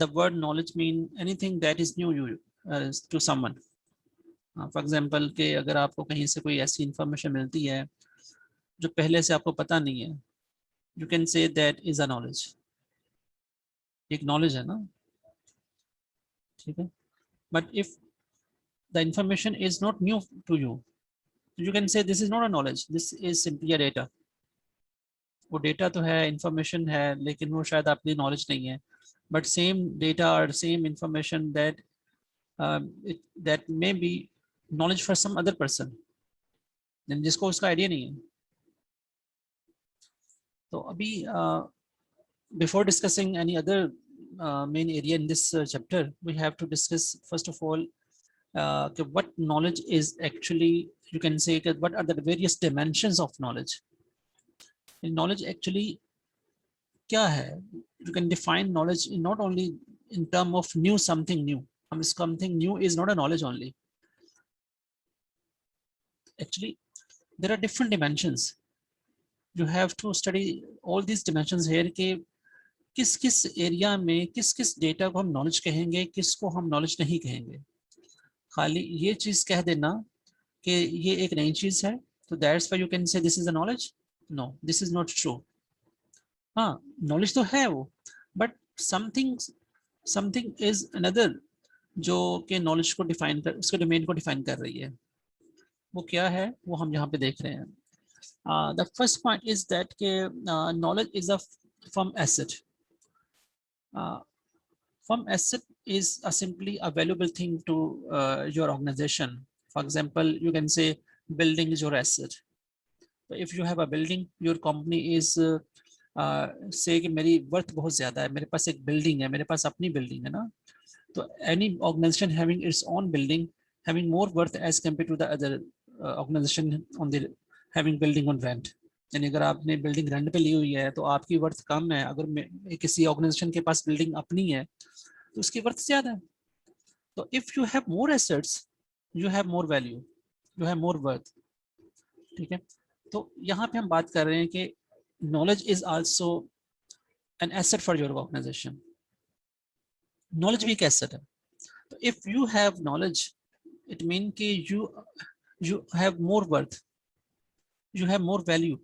the word knowledge mean anything that is new you to someone. For example कि अगर आपको कहीं से कोई ऐसी इंफॉर्मेशन मिलती है जो पहले से आपको पता नहीं है, you can say that is a knowledge. एक नॉलेज है ना, ठीक है। But if the information is not new to you, you can say this is not a knowledge, this is simply a data. वो डेटा तो है, information है, लेकिन वो शायद आपकी नॉलेज नहीं है। बट सेम डेटा और same information that may be knowledge for some other person जिसको उसका आइडिया नहीं है। तो अभी before discussing any other main area in this chapter, we have to discuss first of all what knowledge is actually, you can say what are the various dimensions of knowledge. Knowledge actually क्या है? You can define knowledge in not only in term of new something new. Something new is not a knowledge only. Actually there are different dimensions. You have to study all these dimensions here के किस किस area में किस किस data को हम knowledge कहेंगे, किसको हम नॉलेज नहीं कहेंगे। खाली ये चीज कह देना कि ये एक नई चीज है तो that's why you can say this is a knowledge, no this is not true. हाँ नॉलेज तो है वो, but something something is another जो कि नॉलेज को डिफाइन कर, उसके डोमेन को डिफाइन कर रही है। वो क्या है वो हम यहाँ पे देख रहे हैं। The first point is that के knowledge is a firm asset. Firm asset is a simply a valuable thing to your organization. For example, you can say building is your asset. So if you have a building, your company is say कि मेरी worth बहुत ज़्यादा है, मेरे पास एक building है, मेरे पास अपनी बिल्डिंग है ना। तो any organization having its own building having more worth as compared to the other organization on the having building on rent. यानी अगर आपने बिल्डिंग रेंट पे ली हुई है तो आपकी वर्थ कम है, अगर किसी ऑर्गेनाइजेशन के पास बिल्डिंग अपनी है तो उसकी वर्थ ज्यादा है। तो if you have more assets you have more value, you have more worth, ठीक है। तो यहाँ पे हम बात कर रहे हैं कि knowledge is also an asset for your organisation. Knowledge भी एक एसेट है। तो if you have knowledge it mean कि you have more worth, you have more value,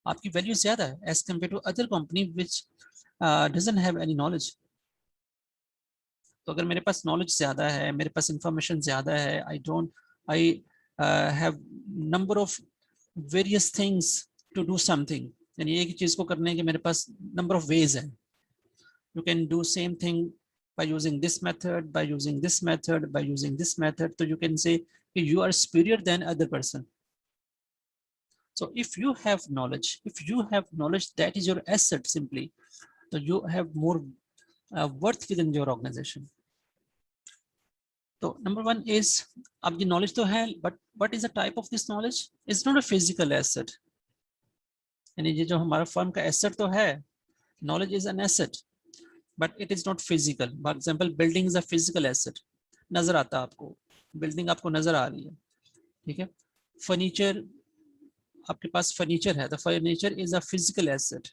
आपकी वैल्यू ज्यादा है as compare to other company which doesn't have any knowledge. तो अगर मेरे पास नॉलेज ज्यादा है, मेरे पास इंफॉर्मेशन ज्यादा है, I have number of various things to do something, यानी एक ही चीज को करने के मेरे पास नंबर ऑफ वेज है। You can do same thing by using this method, by using this method, by using this method, so you can say you are superior than other person. So if you have knowledge, that is your asset simply, so you have more worth within your organization. तो number one is, अब ये knowledge तो है, but what is the type of this knowledge? Is not a physical asset. यानी ये जो हमारा firm का एसेट तो है, knowledge is an asset but it is not physical. For example building is a physical asset, नजर आता है आपको, बिल्डिंग आपको नजर आ रही है, ठीक है। फर्नीचर, आपके पास फर्नीचर है, तो furniture is a physical asset,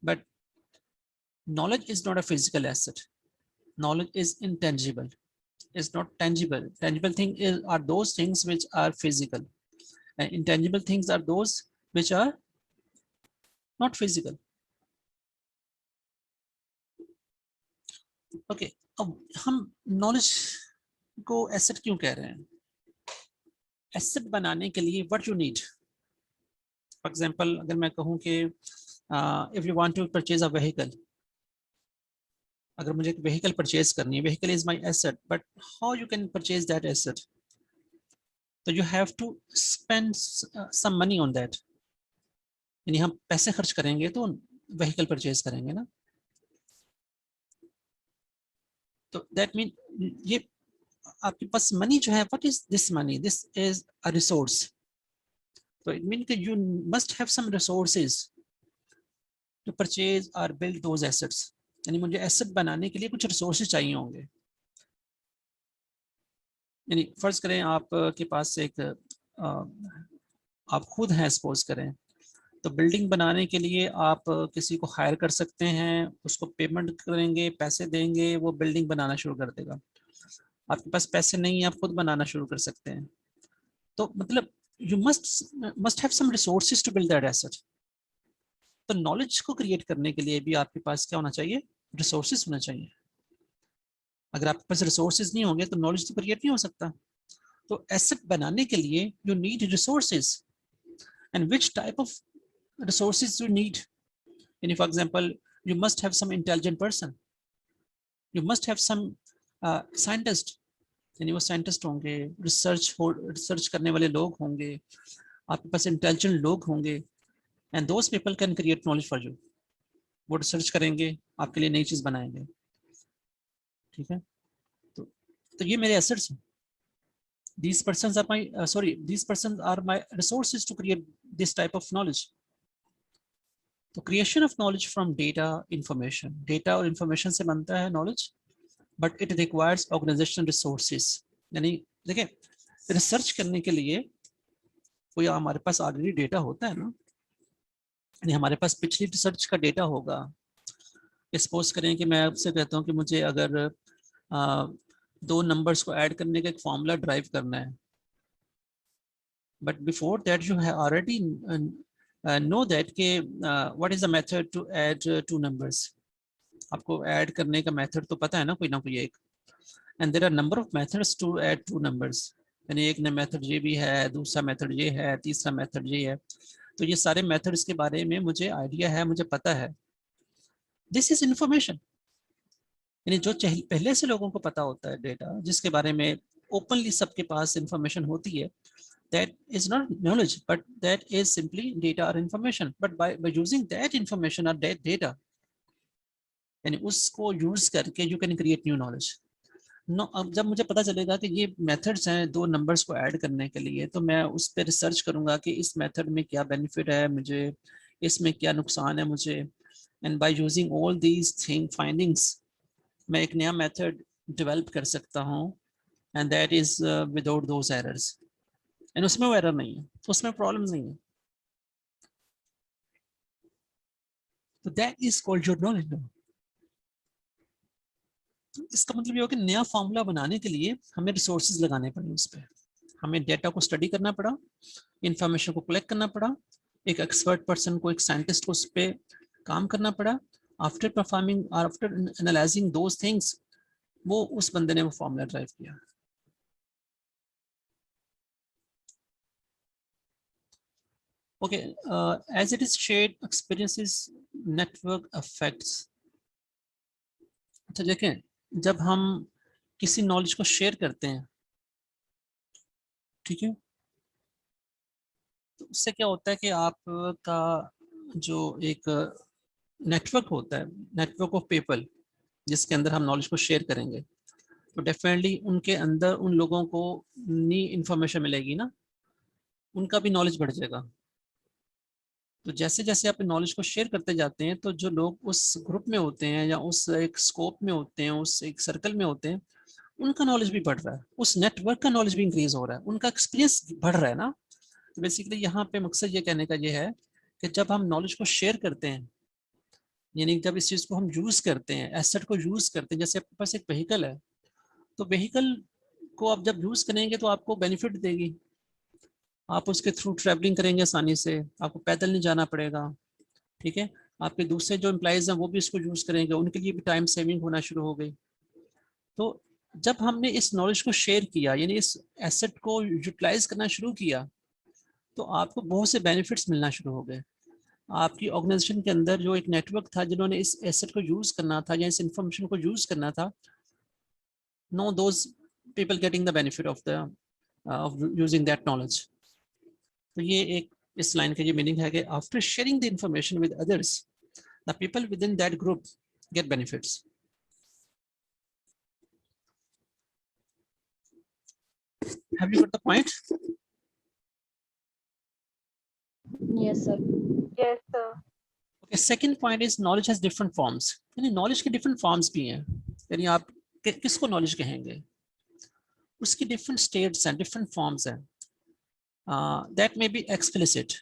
but knowledge is not a physical asset, knowledge is intangible, is not tangible. Tangible things are those things which are physical, and intangible things are those which are not physical. Okay, अब हम knowledge को asset क्यों कह रहे हैं? Asset बनाने के लिए what you need, for example अगर मैं कहूँ कि if you want to purchase a vehicle, अगर मुझे एक व्हीकल परचेज करनी है, vehicle is my asset, but how you can purchase that asset? तो you have to spend some money on that, यानी हम पैसे खर्च करेंगे तो व्हीकल परचेज करेंगे ना। तो दैट मीन ये आपके पास मनी जो है, what is this money? This is a resource. तो इट मीन कि you must have some resources to purchase और बिल्ड दोज एसेट्स, यानी मुझे एसेट बनाने के लिए कुछ रिसोर्सेज चाहिए होंगे। यानी फर्ज करें आप के पास एक आप खुद हैं, सपोज करें, तो बिल्डिंग बनाने के लिए आप किसी को हायर कर सकते हैं, उसको पेमेंट करेंगे, पैसे देंगे, वो बिल्डिंग बनाना शुरू कर देगा। आपके पास पैसे नहीं है, आप खुद बनाना शुरू कर सकते हैं। तो मतलब you must have some resources to build that asset. तो नॉलेज को क्रिएट करने के लिए भी आपके पास क्या होना चाहिए? रिसोर्सेज होना चाहिए। अगर आपके पास रिसोर्सेज नहीं होंगे तो नॉलेज तो क्रिएट नहीं हो सकता। तो एसेट बनाने के लिए you need resources, and which type of resources you need. And for example, you must have some intelligent person, you must have some scientist, यानी वो साइंटिस्ट होंगे, रिसर्च करने वाले लोग होंगे, आपके पास इंटेलिजेंट लोग होंगे, and those people can create knowledge for you. वो रिसर्च करेंगे, आपके लिए नई चीज बनाएंगे। ठीक है, तो ये मेरे एसेट्स हैं। These persons are my these persons are my resources to create this type of knowledge. तो creation of knowledge from data information, data और इंफॉर्मेशन से बनता है knowledge, but it requires organisational resources. यानी देखिए, रिसर्च करने के लिए कोई हमारे पास ऑलरेडी डेटा होता है ना, यानी हमारे पास पिछली रिसर्च का डेटा होगा। सपोज करें कि मैं आपसे कहता हूँ कि मुझे अगर दो नंबर्स को ऐड करने का एक फॉर्मूला ड्राइव करना है, but before that you have already know that के what is the method to add two numbers. आपको ऐड करने का मेथड तो पता है ना कोई एक, and there are number of methods to add two numbers. यानी एक मेथड ये भी है, दूसरा मेथड ये है, तीसरा मेथड ये है। तो ये सारे मेथड्स के बारे में मुझे आइडिया है, मुझे पता है। This is information. यानी जो पहले से लोगों को पता होता है डेटा, जिसके बारे में ओपनली सबके पास इंफॉर्मेशन होती है, that is not knowledge, but that is simply data or information. But by using that information or that data, यानी उसको यूज करके you can create new knowledge. अब जब मुझे पता चलेगा कि ये मेथड्स हैं दो नंबर्स को ऐड करने के लिए, तो मैं उस पर रिसर्च करूंगा कि इस मेथड में क्या बेनिफिट है मुझे, इसमें क्या नुकसान है मुझे, and by using all these findings मैं एक नया मेथड डेवलप कर सकता हूँ, and that is without those errors. And उसमें वो एरर नहीं है, उसमें प्रॉब्लम नहीं है। तो that is called your knowledge. इसका मतलब ये हो कि नया फॉर्मूला बनाने के लिए हमें रिसोर्सेज लगाने पड़े, उस पर हमें डेटा को स्टडी करना पड़ा, इंफॉर्मेशन को कलेक्ट करना पड़ा, एक एक्सपर्ट पर्सन को, एक साइंटिस्ट को उस पर काम करना पड़ा। After performing, after analysing those things, वो उस बंदे ने वो फॉर्मूला ड्राइव किया। Okay, as it is shared experiences network effects. अच्छा देखें, जब हम किसी नॉलेज को शेयर करते हैं, ठीक है, तो उससे क्या होता है कि आपका जो एक नेटवर्क होता है, नेटवर्क ऑफ पीपल, जिसके अंदर हम नॉलेज को शेयर करेंगे, तो डेफिनेटली उनके अंदर उन लोगों को नई इंफॉर्मेशन मिलेगी ना, उनका भी नॉलेज बढ़ जाएगा। तो जैसे जैसे आप नॉलेज को शेयर करते जाते हैं, तो जो लोग उस ग्रुप में होते हैं या उस एक स्कोप में होते हैं, उस एक सर्कल में होते हैं, उनका नॉलेज भी बढ़ रहा है, उस नेटवर्क का नॉलेज भी इंक्रीज हो रहा है, उनका एक्सपीरियंस बढ़ रहा है ना। तो बेसिकली यहाँ पे मकसद ये कहने का ये है कि जब हम नॉलेज को शेयर करते हैं, यानी जब इस चीज़ को हम यूज़ करते हैं, एसेट को यूज़ करते हैं, जैसे आपके पास एक व्हीकल है, तो व्हीकल को आप जब यूज़ करेंगे तो आपको बेनिफिट देगी, आप उसके थ्रू ट्रैवलिंग करेंगे आसानी से, आपको पैदल नहीं जाना पड़ेगा। ठीक है, आपके दूसरे जो एम्प्लॉइज हैं वो भी इसको यूज़ करेंगे, उनके लिए भी टाइम सेविंग होना शुरू हो गई। तो जब हमने इस नॉलेज को शेयर किया, यानी इस एसेट को यूटिलाइज करना शुरू किया, तो आपको बहुत से बेनिफिट्स मिलना शुरू हो गए। आपकी ऑर्गेनाइजेशन के अंदर जो एक नेटवर्क था, जिन्होंने इस एसेट को यूज करना था या इस इंफॉर्मेशन को यूज करना था, know those people getting the benefit of the using that knowledge. तो ये एक इस लाइन का ये मीनिंग है कि after sharing the information with others, the people with in that group get benefits. Have you got the point? Yes, sir. Yes, sir. Okay, second point is knowledge has different forms. यानी knowledge के different forms भी हैं, यानी आप किसको knowledge कहेंगे, उसकी different states हैं, different forms हैं। That may be explicit,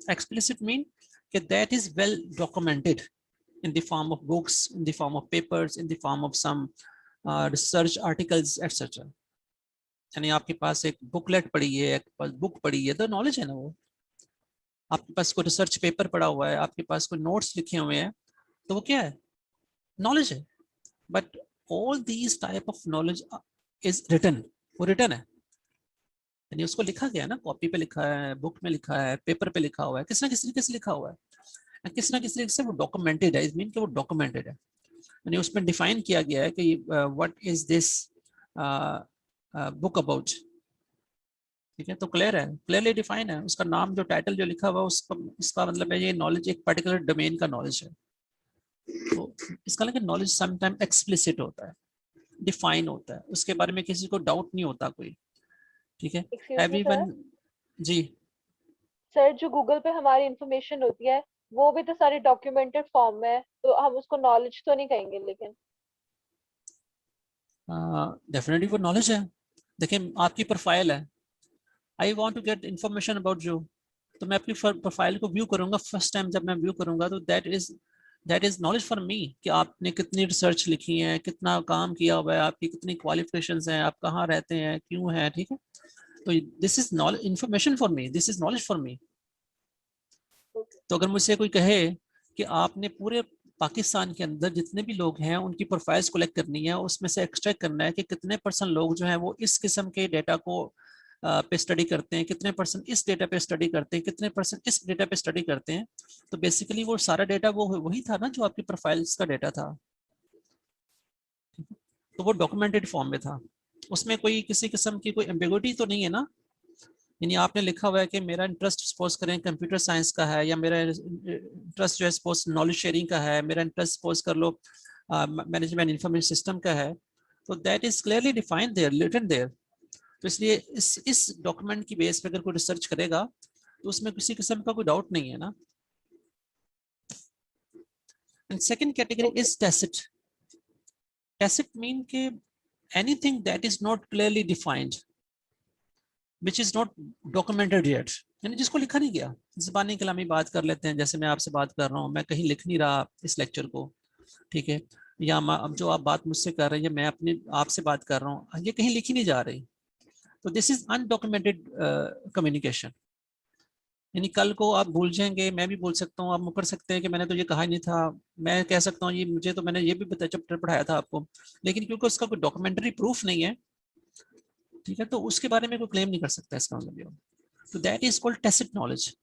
Explicit mean that is well documented in the form of books, in the form of papers, in the form of some research articles, etc. यानी आपके पास एक booklet पड़ी है, एक book पड़ी है, तो नॉलेज है ना वो। आपके पास कोई रिसर्च पेपर पड़ा हुआ है, आपके पास कोई नोट्स लिखे हुए हैं, तो वो क्या है? नॉलेज है। But all these type of knowledge is written, वो रिटन है, यानी उसको लिखा गया है ना, कॉपी पे लिखा है, बुक में लिखा है, पेपर पे लिखा हुआ है, किस ना किस तरीके से लिखा हुआ है, किस ना किस तरीके से वो डॉक्यूमेंटेड है। इट मीन कि वो डॉक्यूमेंटेड है, यानी उसमें डिफाइन किया गया है कि what is this book about. ठीक है, तो क्लियर है, क्लियरली डिफाइन है, उसका नाम जो टाइटल जो लिखा हुआ उसका, इसका मतलब है ये नॉलेज एक पर्टिकुलर डोमेन का नॉलेज है। तो इसका लेकिन नॉलेज समटाइम एक्सप्लिसिट होता है, डिफाइन होता है, उसके बारे में किसी को डाउट नहीं होता कोई। ठीक है, एक्सक्यूज मी सर, एवरीवन। जी सर जो गूगल पे हमारी इंफॉर्मेशन होती है वो भी तो सारी डॉक्यूमेंटेड फॉर्म में है, तो हम उसको नॉलेज तो नहीं कहेंगे लेकिन। डेफिनेटली वो नॉलेज है। देखिए आपकी प्रोफाइल है, I want to get information about you, तो मैं अपनी प्रोफाइल को व्यू करूंगा, फर्स्ट टाइम जब मैं व्यू करूंगा तो that is knowledge for me, कि आपने कितनी रिसर्च लिखी है, कितना काम किया हुआ है, आपकी कितनी क्वालिफिकेशंस हैं, आप कहाँ रहते हैं, क्यों है। ठीक है, तो this is knowledge, information for me, this is knowledge for me. तो अगर मुझसे कोई कहे कि आपने पूरे पाकिस्तान के अंदर जितने भी लोग हैं उनकी प्रोफाइल्स कलेक्ट करनी है, उसमें से एक्सट्रैक्ट करना है कि कितने परसेंट लोग जो हैं वो इस किस्म के डेटा को पे स्टडी करते हैं, कितने परसेंट इस डेटा पे स्टडी करते हैं, कितने परसेंट इस डेटा पे स्टडी करते हैं, तो बेसिकली वो सारा डेटा वो वही था ना जो आपकी प्रोफाइल्स का डेटा था। तो वो डॉक्यूमेंटेड फॉर्म में था, उसमें कोई किसी किस्म की कोई एम्बिगुइटी तो नहीं है ना। यानी आपने लिखा हुआ है कि मेरा इंटरेस्ट सपोज करें कंप्यूटर साइंस का है, या मेरा इंटरेस्ट जो है सपोज नॉलेज शेयरिंग का है, मेरा इंटरेस्ट सपोज कर लो मैनेजमेंट इंफॉर्मेशन सिस्टम का है, तो that is clearly defined there, written there. तो इसलिए इस डॉक्यूमेंट की बेस पे अगर कोई रिसर्च करेगा तो उसमें किसी किस्म का कोई डाउट नहीं है ना। And second category okay. Is tacit. Tacit mean के anything that is not clearly defined, which is not documented yet, यानी जिसको लिखा नहीं गया। ज़बानी कलामी बात कर लेते हैं, जैसे मैं आपसे बात कर रहा हूँ, मैं कहीं लिख नहीं रहा इस लेक्चर को, ठीक है, या अब जो आप बात मुझसे कर रहे हैं, मैं अपने आपसे बात कर रहा हूँ, ये कहीं लिखी नहीं जा रही, तो दिस इज अनडॉक्यूमेंटेड कम्युनिकेशन। यानी कल को आप भूल जाएंगे, मैं भी बोल सकता हूँ, आप मुकर सकते हैं कि मैंने तो ये कहा ही नहीं था, मैं कह सकता हूँ ये मुझे तो मैंने ये भी चैप्टर पढ़ाया था आपको, लेकिन क्योंकि उसका कोई डॉक्यूमेंट्री प्रूफ नहीं है, ठीक है, तो उसके बारे में कोई क्लेम नहीं कर सकता इसका मतलब ये। So that is called tacit knowledge.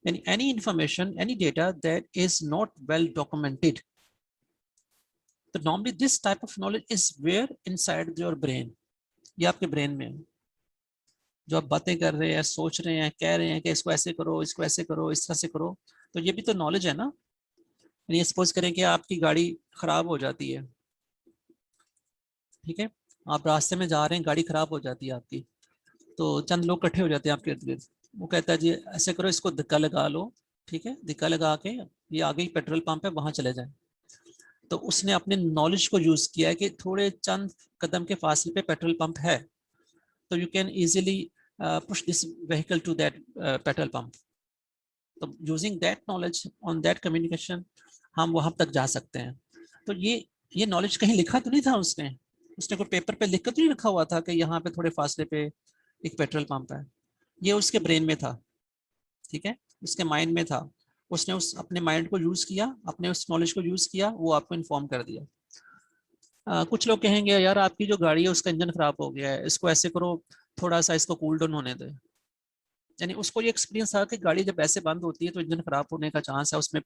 And any information, any data that is not well documented. So normally this type of knowledge is where inside your brain. ये आपके ब्रेन में है, जो आप बातें कर रहे हैं, सोच रहे हैं, कह रहे हैं कि इसको ऐसे करो, इसको ऐसे करो, इस तरह से करो, तो ये भी तो नॉलेज है ना। ये सपोज करें कि आपकी गाड़ी खराब हो जाती है, ठीक है, आप रास्ते में जा रहे हैं, गाड़ी खराब हो जाती है आपकी, तो चंद लोग इकट्ठे हो जाते हैं आपके इर्द गिर्द, वो कहता है जी ऐसे करो, इसको धक्का लगा लो, ठीक है, धक्का लगा के ये आगे ही पेट्रोल पंप है वहां चले जाएं। तो उसने अपने नॉलेज को यूज किया है कि थोड़े चंद कदम के फासले पे पेट्रोल पंप है, तो you can easily push this vehicle to that petrol pump. तो using that knowledge on that communication हम वहां तक जा सकते हैं। तो ये नॉलेज कहीं लिखा तो नहीं था उसने, उसने कोई पेपर पे लिख कर तो नहीं रखा हुआ था कि यहाँ पे थोड़े फासले पे एक पेट्रोल पंप है, ये उसके ब्रेन में था, ठीक है, उसके माइंड में था, उसने उस अपने माइंड को यूज किया, अपने उस नॉलेज को यूज किया, वो आपको इन्फॉर्म कर दिया। कुछ लोग कहेंगे यार आपकी जो गाड़ी है उसका इंजन खराब हो गया है, इसको ऐसे करो, थोड़ा सा इसको कूल डाउन होने दे। यानी उसको ये एक्सपीरियंस था कि गाड़ी जब ऐसे बंद होती है तो इंजन खराब होने का चांस है, उसमें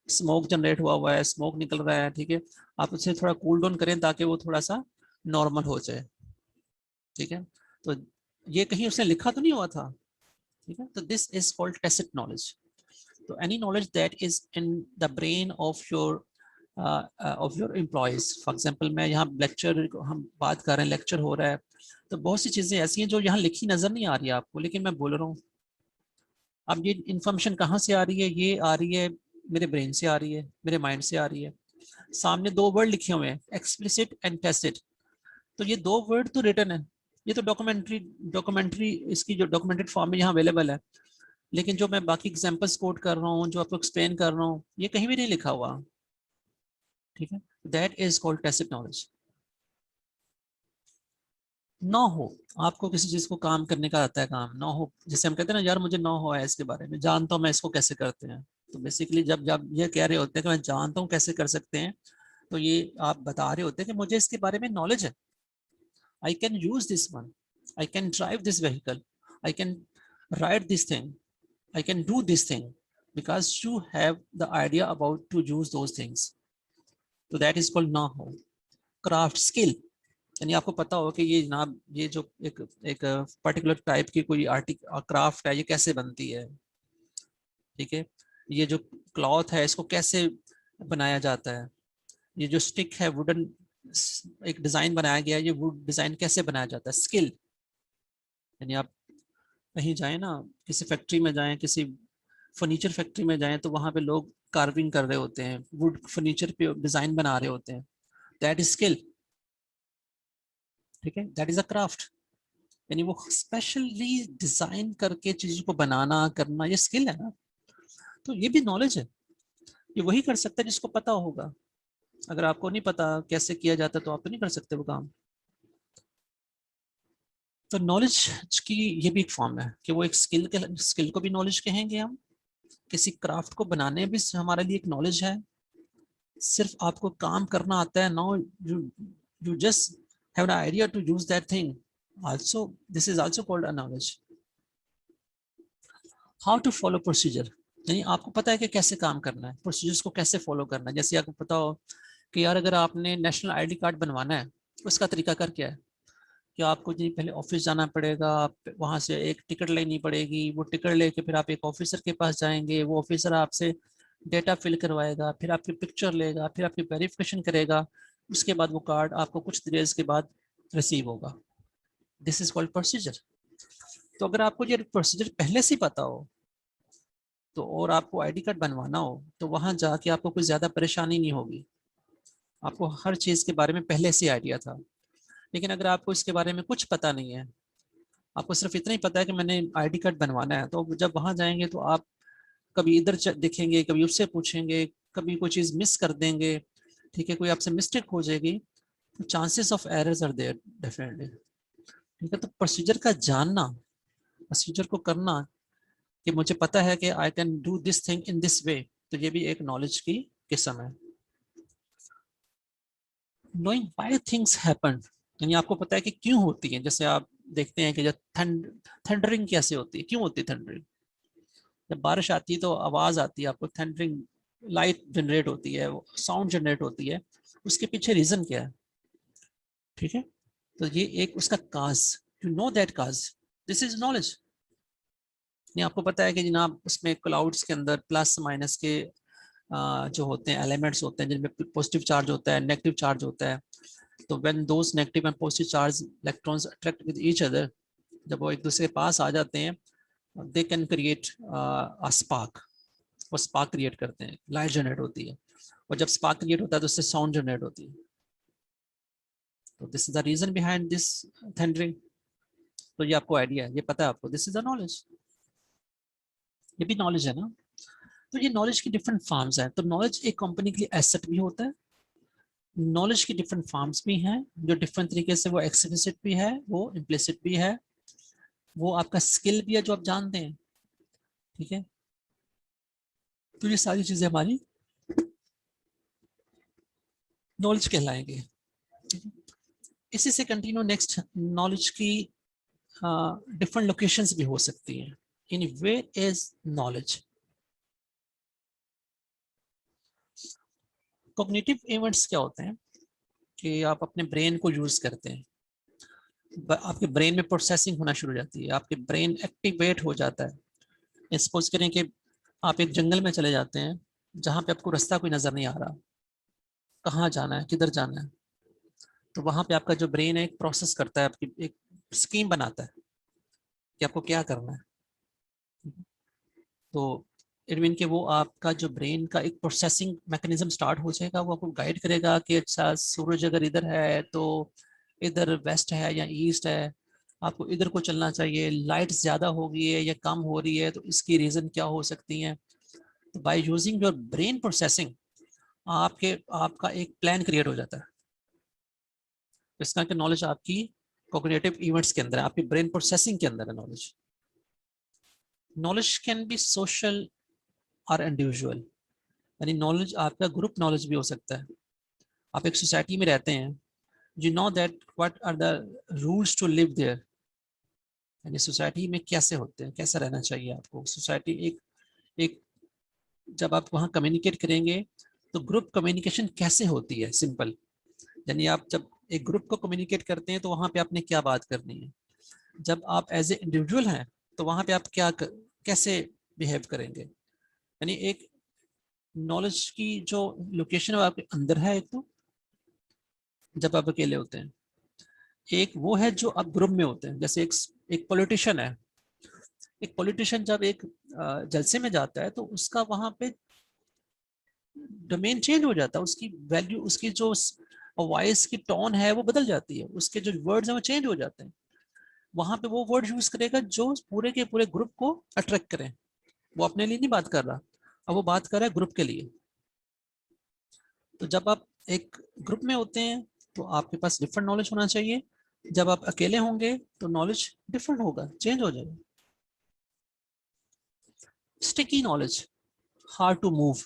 स्मोक जनरेट हुआ है, स्मोक निकल रहा है, ठीक है, आप उसे थोड़ा कूल डाउन करें ताकि वो थोड़ा सा नॉर्मल हो जाए। ठीक है, तो ये कहीं उसने लिखा तो नहीं हुआ था, ठीक है, तो this is called tacit knowledge. तो any knowledge that is in the brain of your employees. For example मैं यहाँ लेक्चर, हम बात कर रहे हैं, लेक्चर हो रहा है, तो बहुत सी चीजें ऐसी हैं जो यहाँ लिखी नजर नहीं आ रही है आपको, लेकिन मैं बोल रहा हूँ। अब ये इन्फॉर्मेशन कहाँ से आ रही है? ये आ रही है मेरे ब्रेन से आ रही है, मेरे माइंड से आ रही है। सामने दो वर्ड लिखे हुए हैं, एक्सप्लिसिट एंड टैसिट, तो ये दो वर्ड तो रिटन है, ये तो डॉक्यूमेंट्री इसकी जो डॉक्यूमेंटेड फॉर्म में यहाँ अवेलेबल है। लेकिन जो मैं बाकी एग्जांपल्स कोट कर रहा हूँ, जो आपको एक्सप्लेन कर रहा हूँ, ये कहीं भी नहीं लिखा हुआ। ठीक है, that is called tacit knowledge. ना हो आपको किसी चीज को काम करने का आता है, काम ना हो, जैसे हम कहते हैं ना यार मुझे ना हो है इसके बारे में, जानता हूँ मैं इसको कैसे करते हैं। तो बेसिकली जब जब ये कह रहे होते हैं कि मैं जानता हूँ कैसे कर सकते हैं, तो ये आप बता रहे होते हैं कि मुझे इसके बारे में नॉलेज है। I can use this one, I can drive this vehicle, I can ride this thing, I can do this thing, because you have the idea about to use those things. So that is called know-how. Craft skill, यानी आपको पता होगा कि ये जनाब ये जो एक एक पर्टिकुलर टाइप की कोई क्राफ्ट है, ये कैसे बनती है। ठीक है, ये जो क्लॉथ है इसको कैसे बनाया जाता है, ये जो स्टिक है वुडन, एक डिजाइन बनाया गया है, ये वुड डिजाइन कैसे बनाया जाता है, स्किल। यानी आप कहीं जाएं ना, किसी फैक्ट्री में जाएं, किसी फर्नीचर फैक्ट्री में जाएं, तो वहां पे लोग कार्विंग कर रहे होते हैं, वुड फर्नीचर पे डिजाइन बना रहे होते हैं, दैट इज स्किल। ठीक है, दैट इज अ क्राफ्ट। यानी वो स्पेशली डिजाइन करके चीजों को बनाना करना, ये स्किल है ना। तो ये भी नॉलेज है, ये वही कर सकता है जिसको पता होगा। अगर आपको नहीं पता कैसे किया जाता तो आप तो नहीं कर सकते वो काम। तो नॉलेज की ये भी एक फॉर्म है कि वो एक स्किल को भी नॉलेज कहेंगे हम। किसी क्राफ्ट को बनाने भी हमारे लिए एक नॉलेज है। सिर्फ आपको काम करना आता है, now you you just have an idea to use that thing, also this is also called a knowledge. How to follow procedure, यानी आपको पता है कि कैसे काम करना है, प्रोसीजर्स को कैसे फॉलो करना है। जैसे आपको पता हो कि यार अगर आपने नेशनल आईडी कार्ड बनवाना है, उसका तरीका कर क्या है कि आपको जी पहले ऑफिस जाना पड़ेगा, आप वहां से एक टिकट लेनी पड़ेगी, वो टिकट लेके फिर आप एक ऑफिसर के पास जाएंगे, वो ऑफिसर आपसे डेटा फिल करवाएगा, फिर आपकी पिक्चर लेगा, फिर आपकी वेरिफिकेशन करेगा, उसके बाद वो कार्ड आपको कुछ देर के बाद रिसीव होगा। This is called procedure. तो अगर आपको ये प्रोसीजर पहले से पता हो तो, और आपको आईडी कार्ड बनवाना हो, तो वहां जाके आपको कोई ज्यादा परेशानी नहीं होगी, आपको हर चीज के बारे में पहले से आइडिया था। लेकिन अगर आपको इसके बारे में कुछ पता नहीं है, आपको सिर्फ इतना ही पता है कि मैंने आईडी कार्ड बनवाना है, तो जब वहां जाएंगे तो आप कभी इधर देखेंगे, कभी उससे पूछेंगे, कभी कोई चीज मिस कर देंगे। ठीक है, कोई आपसे मिस्टेक हो जाएगी, तो chances of errors are there definitely. ठीक है, तो प्रोसीजर का जानना, प्रोसीजर को करना, कि मुझे पता है कि I can do this thing in this way, तो ये भी एक नॉलेज की किस्म है। नोइंग व्हाई थिंग्स हैपन, यानी आपको पता है कि क्यों होती है। जैसे आप देखते हैं कि जब थंडरिंग कैसे होती है, क्यों होती है थंडरिंग। जब बारिश आती है तो आवाज आती है, आपको थंडरिंग लाइट जनरेट होती है, साउंड जनरेट होती है, उसके पीछे रीजन क्या है। ठीक है, तो ये एक उसका cause, you know that cause, this is knowledge. नहीं आपको पता है कि जनाब उसमें क्लाउड्स के अंदर प्लस माइनस के जो होते हैं एलिमेंट्स होते हैं, जिनमें पॉजिटिव चार्ज होता है, नेगेटिव चार्ज होता है। तो when those negative and positive charge electrons attract with each other, जब वो एक दूसरे के पास आ जाते हैं, they can create a spark. वो स्पार्क क्रिएट करते हैं, लाइट जनरेट होती है, और जब स्पार्क क्रिएट होता है तो उससे साउंड जनरेट होती है। तो this is the reason behind this thundering. तो ये आपको आइडिया है, ये पता है आपको, दिस इज द नॉलेज। ये भी नॉलेज है ना। तो ये नॉलेज की डिफरेंट फॉर्म्स हैं। तो नॉलेज एक कंपनी के लिए एसेट भी होता है, नॉलेज की डिफरेंट फॉर्म्स भी हैं, जो डिफरेंट तरीके से, वो एक्सप्लिसिट भी है, वो इम्प्लिसिट भी है, वो आपका स्किल भी है जो आप जानते हैं। ठीक है, तो ये सारी चीजें हमारी नॉलेज कहलाएंगे। इसी से कंटिन्यू नेक्स्ट, नॉलेज की डिफरेंट लोकेशंस भी हो सकती हैं। In where is knowledge. Cognitive events क्या होते हैं कि आप अपने ब्रेन को यूज करते हैं, आपके ब्रेन में प्रोसेसिंग होना शुरू हो जाती है, आपके ब्रेन एक्टिवेट हो जाता है। सपोज करें कि आप एक जंगल में चले जाते हैं जहां पे आपको रास्ता कोई नजर नहीं आ रहा, कहाँ जाना है, किधर जाना है। तो वहां पे आपका जो ब्रेन है एक प्रोसेस करता है, आपकी एक स्कीम बनाता है कि आपको क्या करना है। तो इट मीन कि वो आपका जो ब्रेन का एक प्रोसेसिंग मैकेनिज्म स्टार्ट हो जाएगा, वो आपको गाइड करेगा कि अच्छा सूरज अगर इधर है तो इधर वेस्ट है या ईस्ट है, आपको इधर को चलना चाहिए, लाइट ज्यादा हो गई है या कम हो रही है तो इसकी रीजन क्या हो सकती है। तो by using your brain processing आपका एक प्लान क्रिएट हो जाता है। इसका कि नॉलेज आपकी कॉग्निटिव इवेंट्स के अंदर है, आपकी ब्रेन प्रोसेसिंग के अंदर है knowledge. Knowledge can be social और इंडिविजुअल, यानी नॉलेज आपका ग्रुप नॉलेज भी हो सकता है। आप एक सोसाइटी में रहते हैं, you know that what are the rules to live there, यानी सोसाइटी में कैसे होते हैं, कैसा रहना चाहिए आपको। सोसाइटी एक एक जब आप वहाँ कम्युनिकेट करेंगे तो ग्रुप कम्युनिकेशन कैसे होती है, सिंपल। यानी आप जब एक ग्रुप को कम्युनिकेट करते हैं तो वहाँ पे आपने क्या बात करनी है। जब आप एज ए इंडिविजुअल हैं तो वहाँ पे आप कैसे बिहेव करेंगे। यानी एक नॉलेज की जो लोकेशन है वो आपके अंदर है, एक तो जब आप अकेले होते हैं, एक वो है जो आप ग्रुप में होते हैं। जैसे एक पॉलिटिशियन है, एक पॉलिटिशियन जब एक जलसे में जाता है तो उसका वहां पे डोमेन चेंज हो जाता है, उसकी वैल्यू, उसकी जो वॉइस की टोन है वो बदल जाती है, उसके जो वर्ड्स हैं वो चेंज हो जाते हैं। वहां पे वो वर्ड यूज करेगा जो पूरे के पूरे ग्रुप को अट्रैक्ट करें। वो अपने लिए नहीं बात कर रहा, अब वो बात कर रहा है ग्रुप के लिए। तो जब आप एक ग्रुप में होते हैं तो आपके पास डिफरेंट नॉलेज होना चाहिए। जब आप अकेले होंगे तो नॉलेज डिफरेंट होगा, चेंज हो जाएगा। Sticky knowledge, hard to move,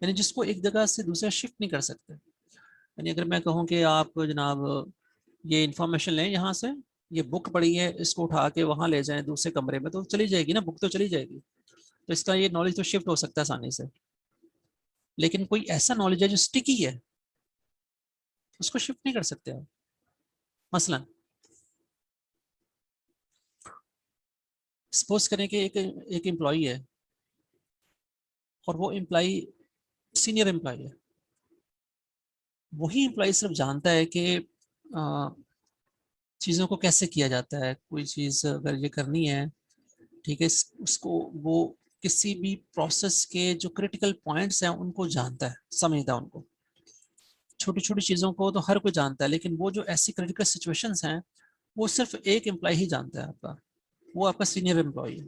यानी जिसको एक जगह से दूसरा शिफ्ट नहीं कर सकते। यानी अगर मैं कहूँ कि आप जनाब ये इंफॉर्मेशन लें यहाँ से, ये बुक पड़ी है इसको उठा के वहाँ ले जाएं दूसरे कमरे में, तो चली जाएगी ना, बुक तो चली जाएगी। तो इसका ये नॉलेज तो शिफ्ट हो सकता है आसानी से। लेकिन कोई ऐसा नॉलेज है जो स्टिकी है, उसको शिफ्ट नहीं कर सकते आप। मसलन सपोज करें कि एक एम्प्लॉई है और वो एम्प्लॉई सीनियर एम्प्लॉई है। वही एम्प्लॉई सिर्फ जानता है कि चीज़ों को कैसे किया जाता है, कोई चीज़ अगर ये करनी है, ठीक है, उसको वो किसी भी प्रोसेस के जो क्रिटिकल पॉइंट्स हैं उनको जानता है, समझता है उनको। छोटी छोटी चीज़ों को तो हर कोई जानता है, लेकिन वो जो ऐसी क्रिटिकल सिचुएशंस हैं वो सिर्फ एक एम्प्लॉय ही जानता है आपका, वो आपका सीनियर एम्प्लॉय है।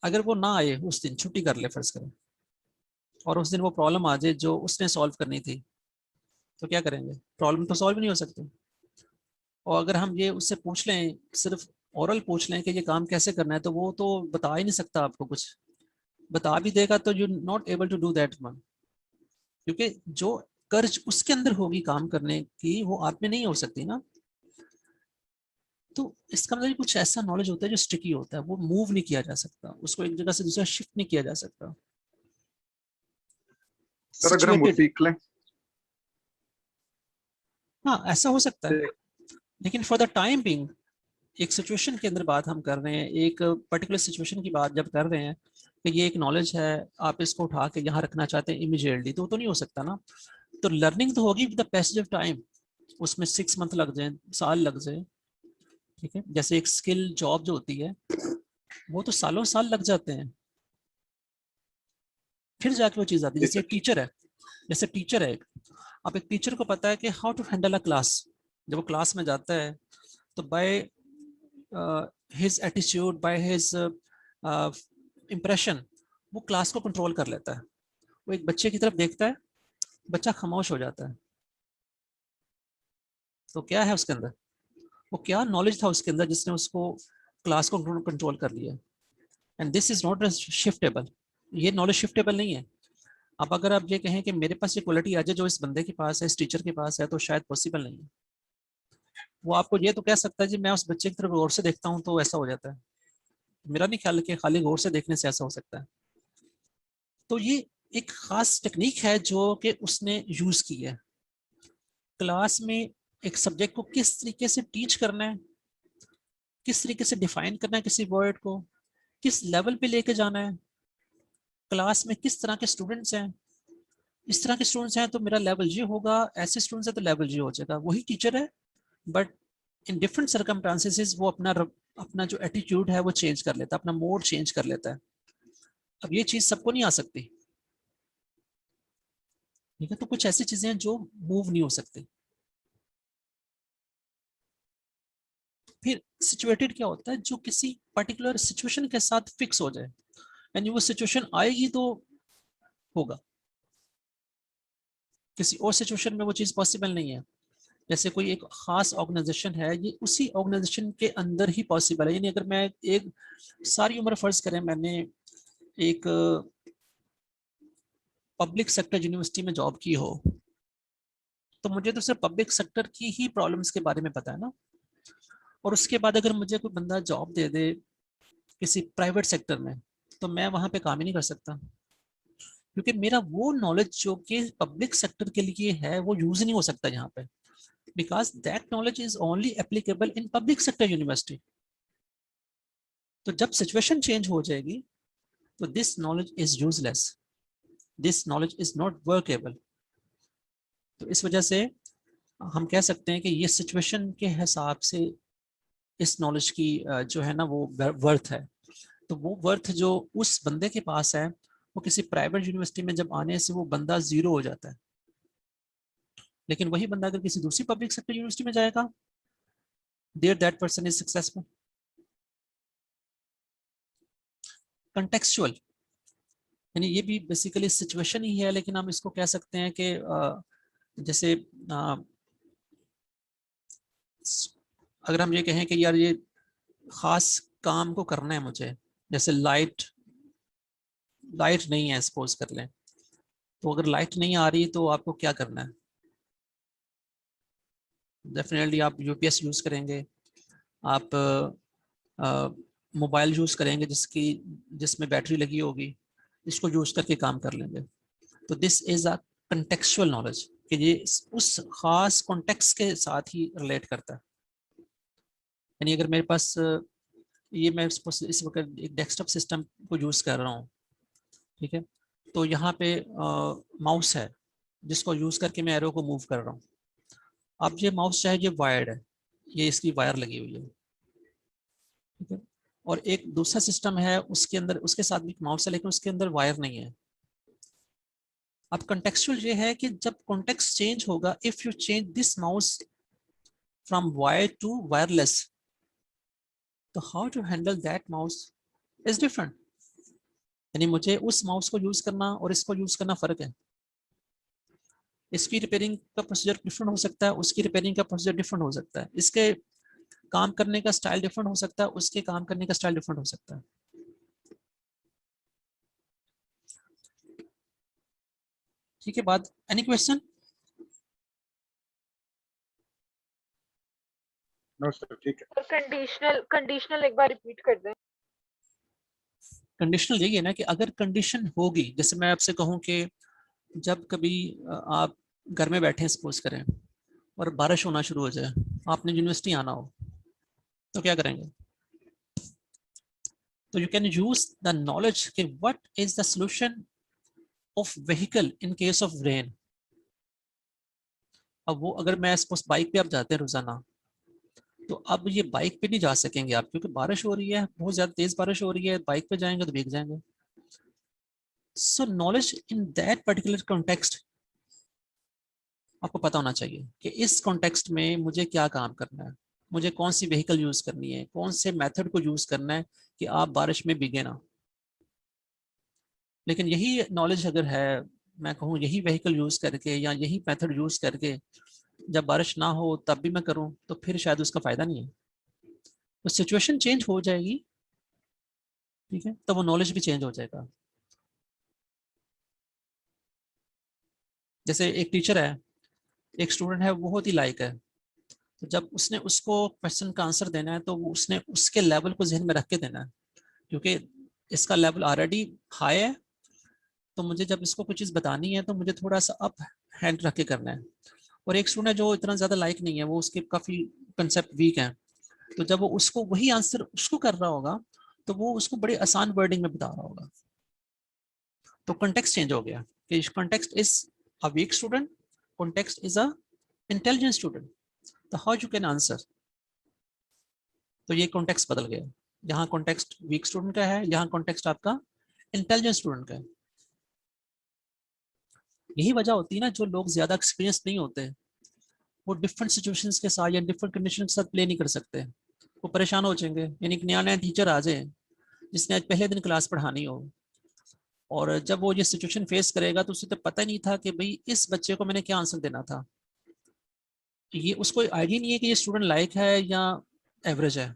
अगर वो ना आए उस दिन, छुट्टी कर ले फर्ज करें, और उस दिन वो प्रॉब्लम आ जाए जो उसने सॉल्व करनी थी, तो क्या करेंगे, प्रॉब्लम तो सॉल्व नहीं हो सकती। और अगर हम ये उससे पूछ लें, सिर्फ ओरल पूछ लें कि ये काम कैसे करना है, तो वो तो बता ही नहीं सकता आपको कुछ। बता भी देगा तो you not able to do that one, क्योंकि जो कर्ज उसके अंदर होगी काम करने की वो आप में नहीं हो सकती ना। तो इसका मतलब कुछ ऐसा नॉलेज होता है जो स्टिकी होता है, वो मूव नहीं किया जा सकता, उसको एक जगह से दूसरा शिफ्ट नहीं किया जा सकता। सर अगर हम वो सिचुएटेड, सीख लें हाँ ऐसा हो सकता है। तो लेकिन फॉर द टाइम बिंग, एक सिचुएशन के अंदर बात हम कर रहे हैं, एक पर्टिकुलर सिचुएशन की बात जब कर रहे हैं कि ये एक नॉलेज है, आप इसको उठा के यहाँ रखना चाहते हैं इमीडिएटली, तो वो तो नहीं हो सकता ना। तो लर्निंग तो होगी with the passage of time, उसमें 6 मंथ लग जाए, साल लग जाए, ठीक है। जैसे एक स्किल जॉब जो होती है वो तो सालों साल लग जाते हैं, फिर जाके वो चीज़ आती है। जी जैसे सर। एक टीचर है, जैसे टीचर है एक, अब एक टीचर को पता है कि how to handle a class. जब वो क्लास में जाता है तो by his attitude, by his impression, वो क्लास को कंट्रोल कर लेता है। वो एक बच्चे की तरफ देखता है, बच्चा खामोश हो जाता है, तो क्या है उसके अंदर, वो क्या नॉलेज था उसके अंदर जिसने उसको क्लास को कंट्रोल कर लिया। एंड दिस इज नॉट शिफ्टेबल, ये नॉलेज शिफ्टेबल नहीं है। अब अगर आप ये कहें कि मेरे पास ये क्वालिटी आ जाए जो इस बंदे के पास है, इस टीचर के पास है, तो शायद पॉसिबल नहीं है। वो आपको ये तो कह सकता है जी मैं उस बच्चे की तरफ गौर से देखता हूँ तो ऐसा हो जाता है। मेरा नहीं ख्याल कि खाली गौर से देखने से ऐसा हो सकता है। तो ये एक खास टेक्निक है जो कि उसने यूज की है। क्लास में एक सब्जेक्ट को किस तरीके से टीच करना है, किस तरीके से डिफाइन करना है किसी वर्ड को, किस लेवल पे लेके जाना है, क्लास में किस तरह के स्टूडेंट्स हैं, इस तरह के स्टूडेंट्स हैं तो मेरा लेवल जी होगा, ऐसे स्टूडेंट्स हैं तो लेवल जी हो जाएगा। वही टीचर है बट इन डिफरेंट सर्कमस्टांसेस वो अपना जो एटीट्यूड है वो चेंज कर लेता है, अपना मोड चेंज कर लेता है। अब ये चीज सबको नहीं आ सकती, ठीक है। तो कुछ ऐसी चीजें हैं जो मूव नहीं हो सकती। फिर सिचुएटेड क्या होता है, जो किसी पर्टिकुलर सिचुएशन के साथ फिक्स हो जाए, यानी वो सिचुएशन आएगी तो होगा, किसी और सिचुएशन में वो चीज़ पॉसिबल नहीं है। जैसे कोई एक खास ऑर्गेनाइजेशन है, ये उसी ऑर्गेनाइजेशन के अंदर ही पॉसिबल है। यानी अगर मैं एक सारी उम्र फर्ज करें मैंने एक पब्लिक सेक्टर यूनिवर्सिटी में जॉब की हो, तो मुझे तो सिर्फ पब्लिक सेक्टर की ही प्रॉब्लम्स के बारे में पता है ना। और उसके बाद अगर मुझे कोई बंदा जॉब दे दे किसी प्राइवेट सेक्टर में, तो मैं वहां पे काम ही नहीं कर सकता, क्योंकि मेरा वो नॉलेज जो कि पब्लिक सेक्टर के लिए है वो यूज नहीं हो सकता यहाँ पे, because that knowledge is only applicable in public sector university. तो जब सिचुएशन चेंज हो जाएगी तो this knowledge is useless, this knowledge is not workable. तो इस वजह से हम कह सकते हैं कि ये सिचुएशन के हिसाब से इस नॉलेज की जो है ना वो वर्थ है। तो वो वर्थ जो उस बंदे के पास है, वो किसी प्राइवेट यूनिवर्सिटी में जब आने से वो बंदा जीरो हो जाता है। लेकिन वही बंदा अगर किसी दूसरी पब्लिक सेक्टर यूनिवर्सिटी में जाएगा, there that person is successful. Contextual यानी ये भी बेसिकली सिचुएशन ही है, लेकिन हम इसको कह सकते हैं कि जैसे अगर हम ये कहें कि यार ये खास काम को करना है मुझे, जैसे लाइट लाइट नहीं है सपोज कर लें, तो अगर लाइट नहीं आ रही तो आपको क्या करना है? डेफिनेटली आप यूपीएस यूज करेंगे, आप मोबाइल यूज करेंगे जिसमें बैटरी लगी होगी, इसको यूज करके काम कर लेंगे। तो this is a contextual knowledge कि ये उस खास कॉन्टेक्स्ट के साथ ही रिलेट करता है। यानी अगर मेरे पास ये मैं इस वक्त एक डेस्कटॉप सिस्टम को यूज कर रहा हूँ, ठीक है, तो यहाँ पे माउस है जिसको यूज करके मैं एरो को मूव कर रहा हूँ। अब ये माउस चाहे ये वायर्ड है, ये इसकी वायर लगी हुई है, ठीक है, और एक दूसरा सिस्टम है उसके अंदर उसके साथ भी माउस है लेकिन उसके अंदर वायर नहीं है। अब कॉन्टेक्चुअल ये है कि जब कॉन्टेक्स्ट चेंज होगा, if you change this mouse from wire to wireless, तो how to handle that mouse is different. यानी मुझे उस माउस को यूज करना और इसको यूज करना फर्क है। इसकी रिपेयरिंग का प्रोसीजर डिफरेंट हो सकता है, उसकी रिपेयरिंग का प्रोसीजर डिफरेंट हो सकता है, इसके काम करने का स्टाइल डिफरेंट हो सकता है, उसके काम करने का स्टाइल डिफरेंट हो सकता है। ठीक है, बात एनी क्वेश्चन? नो सर, ठीक है। और कंडीशनल कंडीशनल एक बार रिपीट कर दें। कंडीशनल यही है ना कि अगर कंडीशन होगी, जैसे मैं आपसे कहूं कि जब कभी आप घर में बैठे सपोज करें और बारिश होना शुरू हो जाए, आपने यूनिवर्सिटी आना हो, तो क्या करेंगे? तो you can use the knowledge कि what is the solution of vehicle in case of rain. अब वो अगर मैं सपोज बाइक पे आप जाते हैं रोजाना, तो अब ये बाइक पे नहीं जा सकेंगे आप, क्योंकि बारिश हो रही है, बहुत ज्यादा तेज बारिश हो रही है, बाइक पे जाएंगे तो भीग जाएंगे। सो knowledge in that particular context आपको पता होना चाहिए कि इस कॉन्टेक्स्ट में मुझे क्या काम करना है, मुझे कौन सी व्हीकल यूज करनी है, कौन से मेथड को यूज करना है कि आप बारिश में भीगे ना। लेकिन यही नॉलेज अगर है, मैं कहूँ यही व्हीकल यूज करके या यही मेथड यूज करके जब बारिश ना हो तब भी मैं करूँ, तो फिर शायद उसका फायदा नहीं है। तो सिचुएशन चेंज हो जाएगी, ठीक है, तो वो नॉलेज भी चेंज हो जाएगा। जैसे एक टीचर है, एक स्टूडेंट है, वो बहुत ही लायक है, तो जब उसने उसको क्वेश्चन का आंसर देना है तो उसने उसके लेवल को जहन में रख के देना है, क्योंकि इसका लेवल ऑलरेडी हाई है, तो मुझे जब इसको कुछ चीज़ बतानी है तो मुझे थोड़ा सा अप हैंड रख के करना है। और एक स्टूडेंट जो इतना ज़्यादा लाइक नहीं है, वो उसके काफ़ी कंसेप्ट वीक हैं, तो जब वो उसको वही आंसर उसको कर रहा होगा तो वो उसको बड़ी आसान वर्डिंग में बता रहा होगा। तो कॉन्टेक्स्ट चेंज हो गया कि context is a weak student, context is a intelligent student, तो हाउ यू कैन आंसर। तो ये कॉन्टेक्स्ट बदल गया, यहाँ कॉन्टेक्स्ट वीक स्टूडेंट का है, यहाँ कॉन्टेक्स्ट आपका इंटेलिजेंट स्टूडेंट का है। यही वजह होती है ना, जो लोग ज्यादा एक्सपीरियंस नहीं होते वो डिफरेंट सिचुएशंस के साथ या डिफरेंट कंडीशन के साथ प्ले नहीं कर सकते। वो परेशान हो जाएंगे। यानी कि नया नया टीचर आ जाए जिसने आज पहले दिन क्लास पढ़ानी हो, और जब वो ये सिचुएशन फेस करेगा तो उसे तो पता ही नहीं था कि भाई इस बच्चे को मैंने क्या आंसर देना था। ये उसको आइडिया नहीं है कि ये स्टूडेंट लायक है या एवरेज है।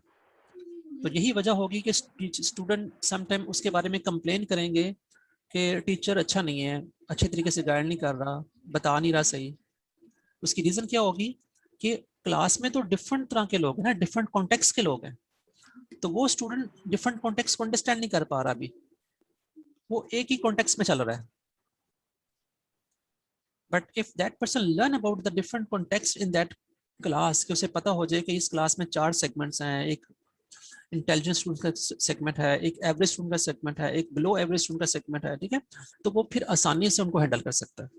तो यही वजह होगी कि स्टूडेंट समटाइम उसके बारे में कंप्लेन करेंगे कि टीचर अच्छा नहीं है, अच्छे तरीके से गाइड नहीं कर रहा, बता नहीं रहा सही। उसकी रीजन क्या होगी कि क्लास में तो डिफरेंट तरह के लोग हैं ना, डिफरेंट कॉन्टेक्स्ट के लोग हैं, तो वो स्टूडेंट डिफरेंट कॉन्टेक्स्ट को अंडरस्टैंड नहीं कर पा रहा अभी, वो एक ही कॉन्टेक्स्ट में चल रहा है। But if that person learn about the different context in that class, कि उसे पता हो जाए कि इस क्लास में 4 सेगमेंट्स हैं, एक इंटेलिजेंस स्टूडेंट का सेगमेंट है, एक एवरेज स्टूडेंट का सेगमेंट है, एक बिलो एवरेज स्टूडेंट का सेगमेंट है, ठीक है, तो वो फिर आसानी से उनको हैंडल कर सकता है।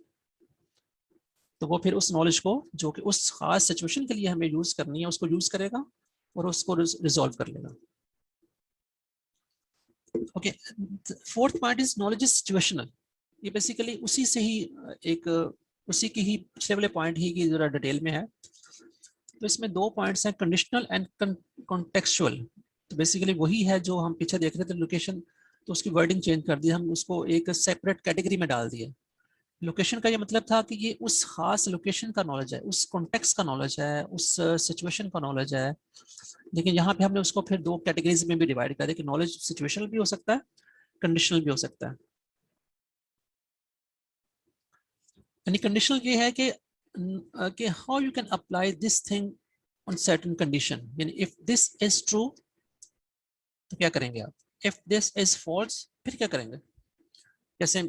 तो वो फिर उस नॉलेज को जो कि उस खास सिचुएशन के लिए हमें यूज करनी है उसको यूज करेगा और उसको रिजॉल्व कर लेगा। Okay, fourth point is knowledge is situational. ये बेसिकली उसी से ही एक उसी की ही पिछले वाले पॉइंट ही की जरा डिटेल में है। तो इसमें 2 पॉइंट्स हैं, कंडीशनल एंड कॉन्टेक्चुअल। तो बेसिकली वही है जो हम पीछे देख रहे थे लोकेशन, तो उसकी वर्डिंग चेंज कर दी, हम उसको एक सेपरेट कैटेगरी में डाल दिए। लोकेशन का ये मतलब था कि ये उस खास लोकेशन का नॉलेज है, उस कॉन्टेक्स्ट का नॉलेज है, उस सिचुएशन का नॉलेज है। लेकिन यहाँ पे हमने उसको फिर 2 कैटेगरीज में भी डिवाइड कर दिया कि नॉलेज सिचुएशनल भी हो सकता है, कंडीशनल भी हो सकता है। यानी कंडीशनल ये है कि how you can apply this thing on certain condition. यानी इफ दिस इज ट्रू तो क्या करेंगे आप, इफ दिस इज फॉल्स फिर क्या करेंगे। जैसे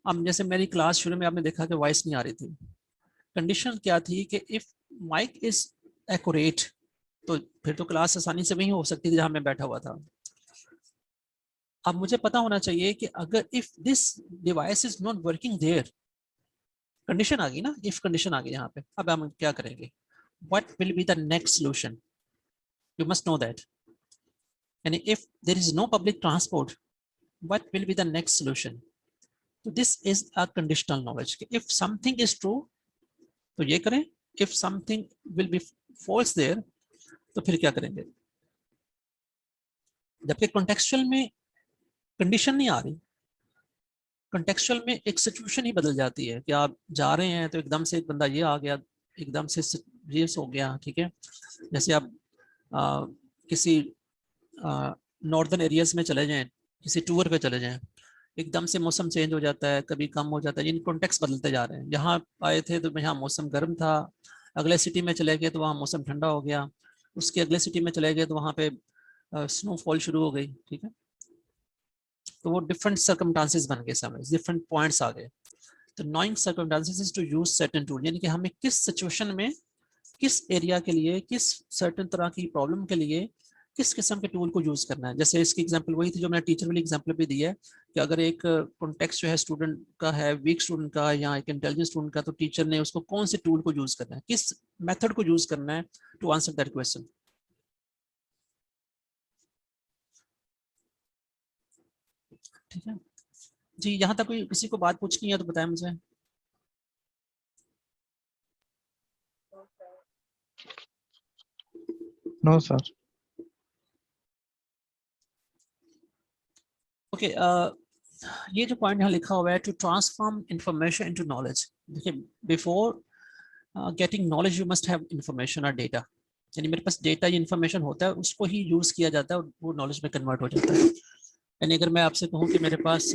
अब जैसे मेरी क्लास शुरू में आपने देखा कि वॉइस नहीं आ रही थी, कंडीशन क्या थी कि इफ माइक इज एक्यूरेट तो फिर तो क्लास आसानी से वही हो सकती थी जहां मैं बैठा हुआ था। अब मुझे पता होना चाहिए कि अगर if this device is not working there, condition आ गई ना, इफ कंडीशन आ गई यहाँ पे, अब हम क्या करेंगे, what will be the next solution, you must know that. यानी if there is no public transport, what will be the next solution. तो this is a conditional knowledge कि इफ समथिंग इज ट्रू तो ये करें, if something will be false there तो फिर क्या करेंगे। जबकि कॉन्टेक्चुअल में कंडीशन नहीं आ रही, कॉन्टेक्चुअल में एक सिचुएशन ही बदल जाती है कि आप जा रहे हैं तो एकदम से एक बंदा ये आ गया, एकदम से ये हो गया, ठीक है। जैसे आप किसी नॉर्दर्न एरियाज में चले जाएं, किसी टूर पे चले जाएं, एकदम से मौसम चेंज हो जाता है, कभी कम हो जाता है, इन कॉन्टेक्स्ट बदलते जा रहे हैं। यहाँ आए थे तो यहाँ मौसम गर्म था, अगले सिटी में चले गए तो वहाँ मौसम ठंडा हो गया, उसके अगले सिटी में चले गए तो वहाँ पे स्नोफॉल शुरू हो गई, ठीक है। तो वो डिफरेंट सर्कमस्टांसेस बन गए, समझ डिफरेंट पॉइंट्स आ गए। तो knowing circumstances is to use certain tool, यानी कि हमें किस सिचुएशन में, किस एरिया के लिए, किस सर्टेन तरह की प्रॉब्लम के लिए किस किस्म के टूल को यूज करना है। जैसे इसकी एग्जांपल वही थी जो मैंने टीचर वाली एग्जांपल भी दी है कि अगर एक कॉन्टेक्स्ट जो है स्टूडेंट का है, वीक स्टूडेंट का या एक इंटेलिजेंट स्टूडेंट का, तो टीचर ने उसको कौन से टूल को यूज करना है, किस मेथड को यूज करना है टू आंसर दैट क्वेश्चन। ठीक है जी, यहाँ तक कोई किसी को बात पूछनी है तो बताएं मुझे। No sir. ओके, ये जो पॉइंट यहाँ लिखा हुआ है, to transform information into knowledge. देखिए, before getting knowledge you must have information और डेटा। यानी मेरे पास डेटा या इंफॉर्मेशन होता है, उसको ही यूज किया जाता है और वो नॉलेज में कन्वर्ट हो जाता है। यानी अगर मैं आपसे कहूँ कि मेरे पास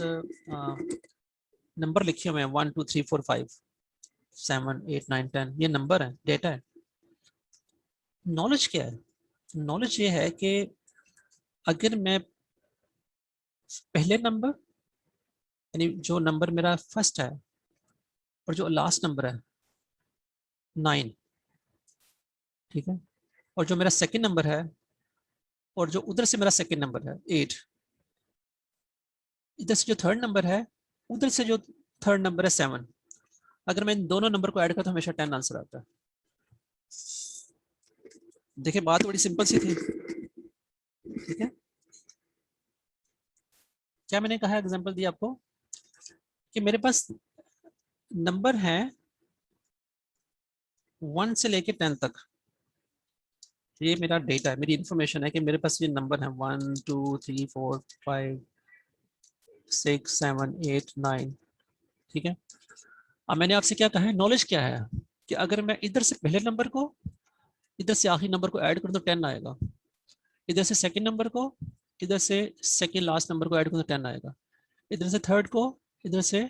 नंबर लिखे हुए हैं 1 2 3 4 5 7 8 9 10, ये नंबर है, डेटा है। नॉलेज क्या है, नॉलेज ये है कि अगर मैं पहले नंबर, यानी जो नंबर मेरा फर्स्ट है और जो लास्ट नंबर है 9, ठीक है, और जो मेरा सेकंड नंबर है और जो उधर से मेरा सेकंड नंबर है 8, इधर से जो थर्ड नंबर है, उधर से जो थर्ड नंबर है 7, अगर मैं इन दोनों नंबर को ऐड करता हूँ हमेशा 10 आंसर आता है। देखिए, बात बड़ी सिंपल सी थी, ठीक है। क्या मैंने कहा, एग्जांपल दिया आपको कि मेरे पास नंबर है 1 से लेके 10 तक, ये मेरा डेटा है, मेरी इंफॉर्मेशन है कि मेरे पास ये नंबर है 1 2 3 4 5 6 7 8 9। ठीक है, अब मैंने आपसे क्या कहा है, नॉलेज क्या है कि अगर मैं इधर से पहले नंबर को इधर से आखिरी नंबर को ऐड करूं तो 10 आएगा, इधर से सेकंड नंबर को इधर से सेकंड लास्ट नंबर को ऐड करूं तो 10 आएगा, इधर से थर्ड को इधर से,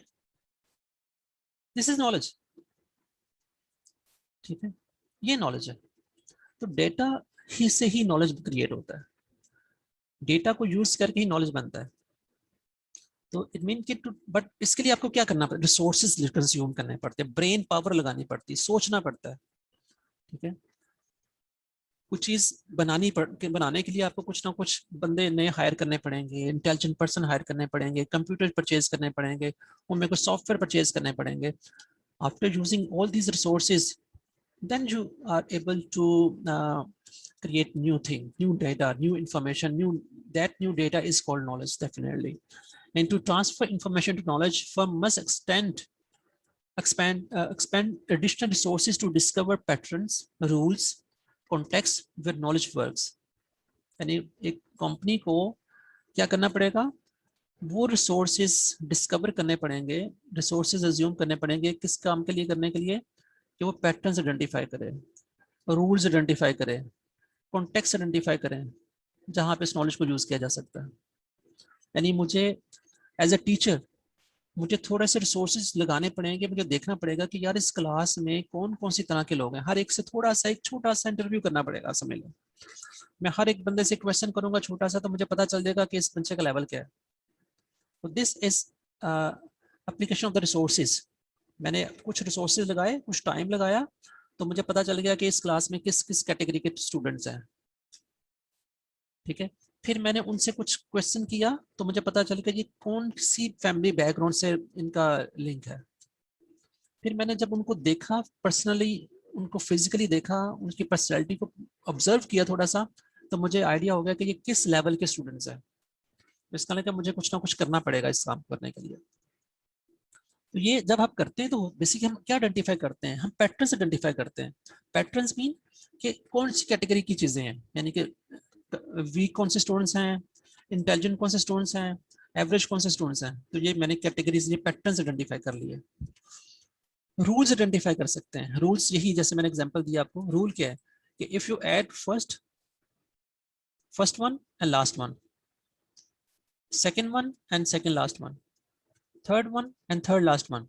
दिस इज नॉलेज। ठीक है, ये नॉलेज है। तो डेटा ही से ही नॉलेज क्रिएट होता है, डेटा को यूज करके ही नॉलेज बनता है। तो इट मीन कि बट इसके लिए आपको क्या करना पड़ता है, रिसोर्सेज कंज्यूम करने पड़ते हैं, ब्रेन पावर लगानी पड़ती है, सोचना पड़ता है। ठीक है, कुछ चीज बनाने के लिए आपको कुछ ना कुछ बंदे नए हायर करने पड़ेंगे, इंटेलिजेंट पर्सन हायर करने पड़ेंगे, कंप्यूटर परचेज करने पड़ेंगे, उनमें कुछ सॉफ्टवेयर परचेज करने पड़ेंगे। After using all these resources then you are able to create new thing, new data, new information, that new data is called knowledge, definitely. And to transfer information to knowledge, firm must expand additional resources to discover patterns, rules, context where knowledge works. यानी एक company को क्या करना पड़ेगा, वो resources discover करने पड़ेंगे, resources assume करने पड़ेंगे, किस काम के लिए, करने के लिए कि वो पैटर्न्स आइडेंटिफाई करें, रूल्स आइडेंटिफाई करें, कॉन्टेक्स्ट आइडेंटिफाई करें, जहाँ पे इस नॉलेज को यूज किया जा सकता है। यानी मुझे एज ए टीचर मुझे थोड़े से रिसोर्सेज लगाने पड़ेंगे, मुझे देखना पड़ेगा कि यार इस क्लास में कौन कौन सी तरह के लोग हैं, हर एक से थोड़ा सा एक छोटा सा इंटरव्यू करना पड़ेगा। समझ लो, मैं हर एक बंदे से क्वेश्चन करूंगा छोटा सा, तो मुझे पता चल जाएगा कि इस बच्चे का लेवल क्या है। तो this is application of the resources. मैंने कुछ रिसोर्सेज लगाए, कुछ टाइम लगाया, तो मुझे पता चल गया कि इस क्लास में किस किस कैटेगरी के स्टूडेंट्स हैं। ठीक है, फिर मैंने उनसे कुछ क्वेश्चन किया, तो मुझे पता चल गया कि कौन सी फैमिली बैकग्राउंड से इनका लिंक है। फिर मैंने जब उनको देखा पर्सनली, उनको फिजिकली देखा, उनकी पर्सनैलिटी को ऑब्जर्व किया थोड़ा सा, तो मुझे आइडिया हो गया कि ये किस लेवल के स्टूडेंट्स हैं। तो इसका मतलब मुझे कुछ ना कुछ करना पड़ेगा इस काम करने के लिए। तो ये जब आप करते हैं तो बेसिकली हम क्या आइडेंटिफाई करते हैं, हम पैटर्न्स आइडेंटिफाई करते हैं। पैटर्न्स मीन कि कौन सी कैटेगरी की चीजें हैं, यानी कि वीक कौन से स्टूडेंट्स हैं, इंटेलिजेंट कौन से स्टूडेंट्स हैं, एवरेज कौन से स्टूडेंट्स हैं। तो ये मैंने कैटेगरीज, ये पैटर्न्स आइडेंटिफाई कर लिए। रूल्स आइडेंटिफाई कर सकते हैं, रूल्स यही जैसे मैंने एग्जांपल दिया आपको, रूल क्या है कि if you add first one and last one, second one and second last one, third one and third last one,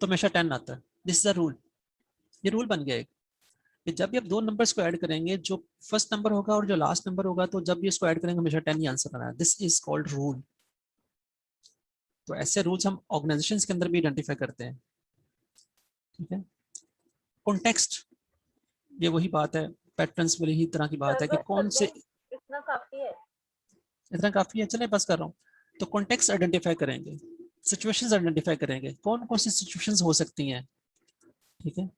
तो हमेशा 10 आता है। दिस इज अ रूल, ये रूल बन गया एक कि जब भी आप दो नंबर्स को ऐड करेंगे, जो फर्स्ट नंबर होगा और जो लास्ट नंबर होगा, तो जब भी इसको ऐड करेंगे हमेशा 10 ही आंसर आना है। This is called rule. तो ऐसे रूल्स हम ऑर्गेनाइजेशंस के अंदर भी आइडेंटिफाई करते हैं। ठीक है, कॉन्टेक्स्ट, ये वही बात है, पैटर्न्स वाली ही तरह की बात है कि कौन से, इतना काफी है, इतना काफी है, चले बस कर रहा हूँ। तो कॉन्टेक्स्ट आइडेंटिफाई करेंगे, सिचुएशंस आइडेंटिफाई करेंगे, कौन कौन सी सिचुएशंस हो सकती हैं। ठीक है,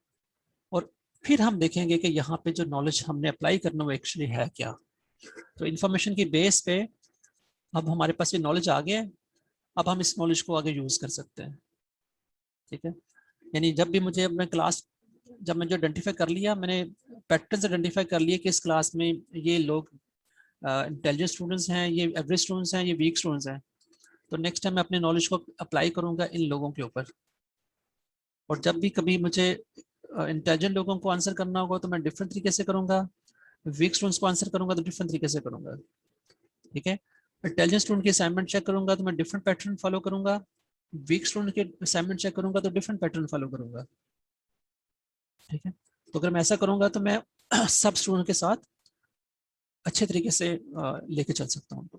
और फिर हम देखेंगे कि यहाँ पे जो नॉलेज हमने अप्लाई करना वो एक्चुअली है क्या। तो इन्फॉर्मेशन की बेस पे अब हमारे पास ये नॉलेज आ गया है, अब हम इस नॉलेज को आगे यूज कर सकते हैं। ठीक है, यानी जब भी मुझे अपने क्लास, जब मैं जो आइडेंटिफाई कर लिया, मैंने पैटर्न्स आइडेंटिफाई कर लिए कि इस क्लास में ये लोग इंटेलिजेंट स्टूडेंट्स हैं, ये एवरेज स्टूडेंट्स हैं, ये वीक स्टूडेंट्स हैं, तो नेक्स्ट टाइम मैं अपने नॉलेज को अप्लाई करूंगा इन लोगों के ऊपर। और जब भी कभी मुझे इंटेलिजेंट लोगों को आंसर करना होगा तो मैं डिफरेंट तरीके से करूंगा, वीक स्टूडेंट्स को आंसर करूंगा तो डिफरेंट तरीके से करूंगा। ठीक है, इंटेलिजेंट स्टूडेंट की असाइनमेंट चेक करूंगा तो मैं डिफरेंट पैटर्न फॉलो करूंगा, वीक स्टूडेंट के असाइनमेंट चेक करूंगा तो डिफरेंट पैटर्न फॉलो करूंगा। ठीक है, तो अगर मैं ऐसा करूंगा तो मैं सब स्टूडेंट के साथ अच्छे तरीके से लेके चल सकता हूँ।